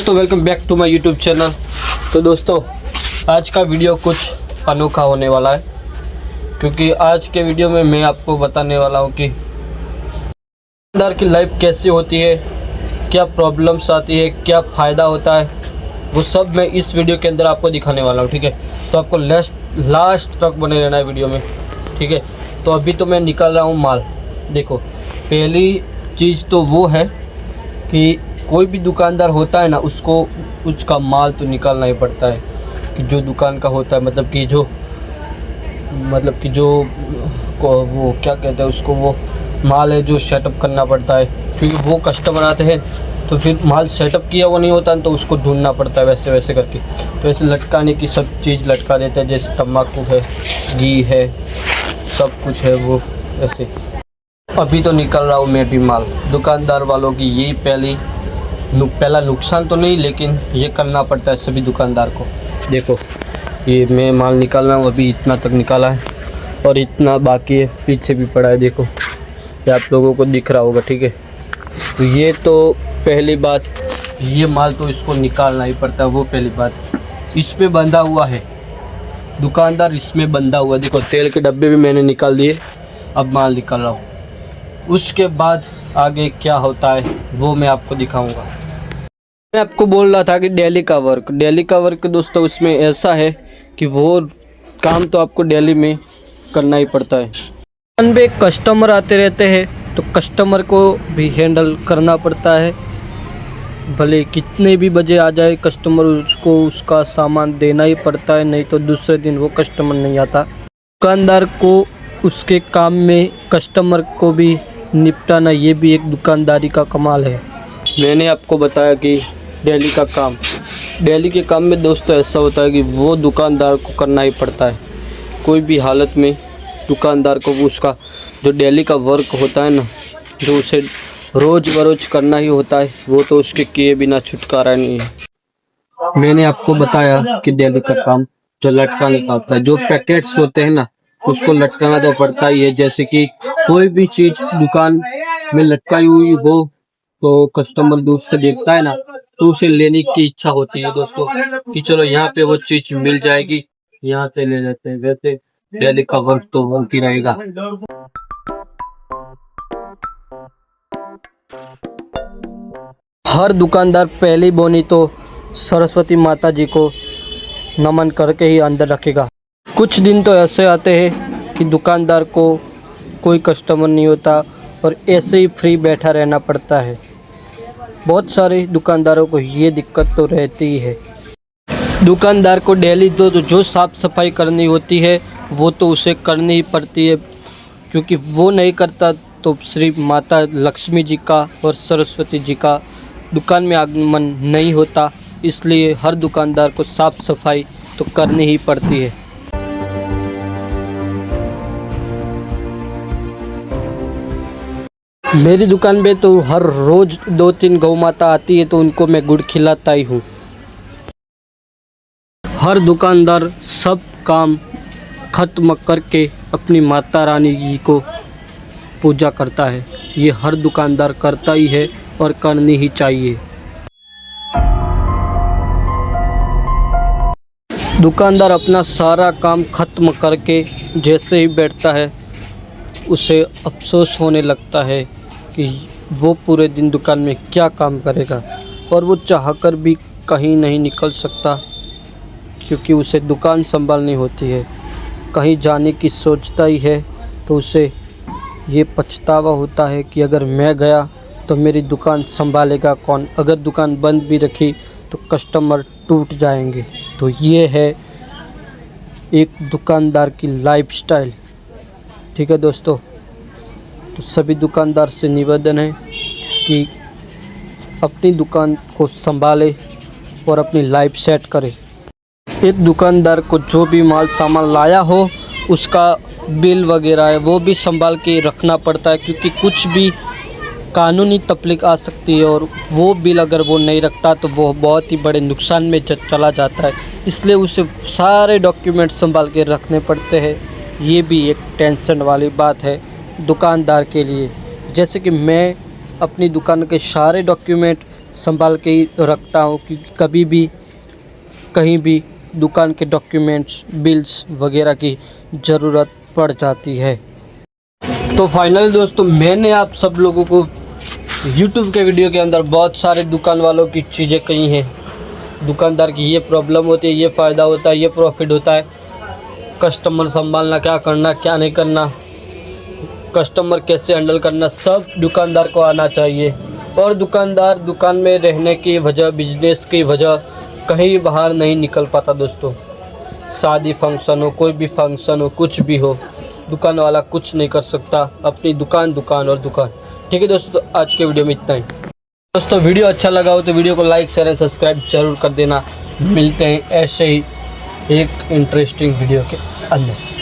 दोस्तों welcome back to my YouTube channel. तो दोस्तों आज का वीडियो कुछ अनोखा होने वाला है, क्योंकि आज के वीडियो में मैं आपको बताने वाला हूं कि दुकानदार की लाइफ कैसी होती है, क्या प्रॉब्लम्स आती है, क्या फ़ायदा होता है, वो सब मैं इस वीडियो के अंदर आपको दिखाने वाला हूँ। ठीक है, तो आपको लास्ट तक बने रहना है वीडियो में। ठीक है, तो अभी तो मैं निकाल रहा हूँ माल। देखो, पहली चीज़ तो वो है कि कोई भी दुकानदार होता है ना, उसको उसका माल तो निकालना ही पड़ता है कि जो दुकान का होता है, मतलब कि जो वो क्या कहते हैं उसको, वो माल है जो सेटअप करना पड़ता है, क्योंकि वो कस्टमर आते हैं तो फिर माल सेटअप किया हुआ नहीं होता तो उसको ढूंढना पड़ता है वैसे वैसे करके। तो ऐसे लटकाने की सब चीज़ लटका देते हैं, जैसे तम्बाकू है, घी है, सब कुछ है वो ऐसे। अभी तो निकल रहा हूँ मैं भी माल। दुकानदार वालों की यही पहला नुकसान तो नहीं, लेकिन ये करना पड़ता है सभी दुकानदार को। देखो, ये मैं माल निकाल रहा हूँ, अभी इतना तक निकाला है और इतना बाकी है, पीछे भी पड़ा है। देखो, ये आप लोगों को दिख रहा होगा। ठीक है, तो ये तो पहली बात, ये माल तो इसको निकालना ही पड़ता है, वो पहली बात। इस पे बंधा हुआ है दुकानदार, इसमें बंधा हुआ। देखो, तेल के डब्बे भी मैंने निकाल दिए, अब माल निकाल रहा हूँ। उसके बाद आगे क्या होता है वो मैं आपको दिखाऊंगा। मैं आपको बोल रहा था कि डेली का वर्क दोस्तों, उसमें ऐसा है कि वो काम तो आपको डेली में करना ही पड़ता है। दुकान पे कस्टमर आते रहते हैं, तो कस्टमर को भी हैंडल करना पड़ता है। भले कितने भी बजे आ जाए कस्टमर, उसको उसका सामान देना ही पड़ता है, नहीं तो दूसरे दिन वो कस्टमर नहीं आता। दुकानदार को उसके काम में कस्टमर को भी निपटाना, ये भी एक दुकानदारी का कमाल है। मैंने आपको बताया कि डेली के काम में दोस्तों ऐसा होता है कि वो दुकानदार को करना ही पड़ता है। कोई भी हालत में दुकानदार को वो उसका जो डेली का वर्क होता है ना, जो उसे रोज़ बरोज करना ही होता है, वो तो उसके किए बिना छुटकारा नहीं है। मैंने आपको बताया कि डेली का काम जो लटकाने का होता है, जो पैकेट्स होते हैं ना, उसको लटकाना तो पड़ता ही है। जैसे कि कोई भी चीज दुकान में लटकाई हुई हो तो कस्टमर दूर से देखता है ना, तो उसे लेने की इच्छा होती है दोस्तों, कि चलो यहाँ पे वो चीज मिल जाएगी, यहाँ से ले लेते हैं। वैसे डेली का वर्क तो वर्क ही रहेगा। हर दुकानदार पहली बोनी तो सरस्वती माता जी को नमन करके ही अंदर रखेगा। कुछ दिन तो ऐसे आते हैं कि दुकानदार को कोई कस्टमर नहीं होता और ऐसे ही फ्री बैठा रहना पड़ता है। बहुत सारे दुकानदारों को ये दिक्कत तो रहती ही है। दुकानदार को डेली तो जो साफ़ सफाई करनी होती है वो तो उसे करनी ही पड़ती है, क्योंकि वो नहीं करता तो सिर्फ माता लक्ष्मी जी का और सरस्वती जी का दुकान में आगमन नहीं होता। इसलिए हर दुकानदार को साफ़ सफाई तो करनी ही पड़ती है। मेरी दुकान पे तो हर रोज़ 2-3 गौ माता आती है, तो उनको मैं गुड़ खिलाता ही हूँ। हर दुकानदार सब काम खत्म करके अपनी माता रानी जी को पूजा करता है। ये हर दुकानदार करता ही है और करनी ही चाहिए। दुकानदार अपना सारा काम खत्म करके जैसे ही बैठता है, उसे अफसोस होने लगता है कि वो पूरे दिन दुकान में क्या काम करेगा, और वो चाहकर भी कहीं नहीं निकल सकता, क्योंकि उसे दुकान संभालनी होती है। कहीं जाने की सोचता ही है तो उसे ये पछतावा होता है कि अगर मैं गया तो मेरी दुकान संभालेगा कौन, अगर दुकान बंद भी रखी तो कस्टमर टूट जाएंगे। तो ये है एक दुकानदार की लाइफस्टाइल। ठीक है दोस्तों, तो सभी दुकानदार से निवेदन है कि अपनी दुकान को संभाले और अपनी लाइफ सेट करे। एक दुकानदार को जो भी माल सामान लाया हो, उसका बिल वगैरह है वो भी संभाल के रखना पड़ता है, क्योंकि कुछ भी कानूनी तकलीफ आ सकती है, और वो बिल अगर वो नहीं रखता तो वो बहुत ही बड़े नुकसान में चला जाता है। इसलिए उसे सारे डॉक्यूमेंट संभाल के रखने पड़ते हैं। ये भी एक टेंशन वाली बात है दुकानदार के लिए। जैसे कि मैं अपनी दुकान के सारे डॉक्यूमेंट संभाल के ही रखता हूँ, क्योंकि कभी भी कहीं भी दुकान के डॉक्यूमेंट्स, बिल्स वगैरह की ज़रूरत पड़ जाती है। तो फाइनली दोस्तों, मैंने आप सब लोगों को YouTube के वीडियो के अंदर बहुत सारे दुकान वालों की चीज़ें कही हैं। दुकानदार की ये प्रॉब्लम होती है, ये फ़ायदा होता है, ये प्रॉफिट होता है, कस्टमर संभालना, क्या करना क्या नहीं करना, कस्टमर कैसे हैंडल करना, सब दुकानदार को आना चाहिए। और दुकानदार दुकान में रहने की वजह, बिजनेस की वजह कहीं बाहर नहीं निकल पाता दोस्तों। शादी फंक्शन हो, कोई भी फंक्शन हो, कुछ भी हो, दुकान वाला कुछ नहीं कर सकता। अपनी दुकान दुकान और दुकान। ठीक है दोस्तों, तो आज के वीडियो में इतना ही। दोस्तों वीडियो अच्छा लगा हो तो वीडियो को लाइक शेयर एंड सब्सक्राइब जरूर कर देना। मिलते हैं ऐसे ही एक इंटरेस्टिंग वीडियो के अंदर।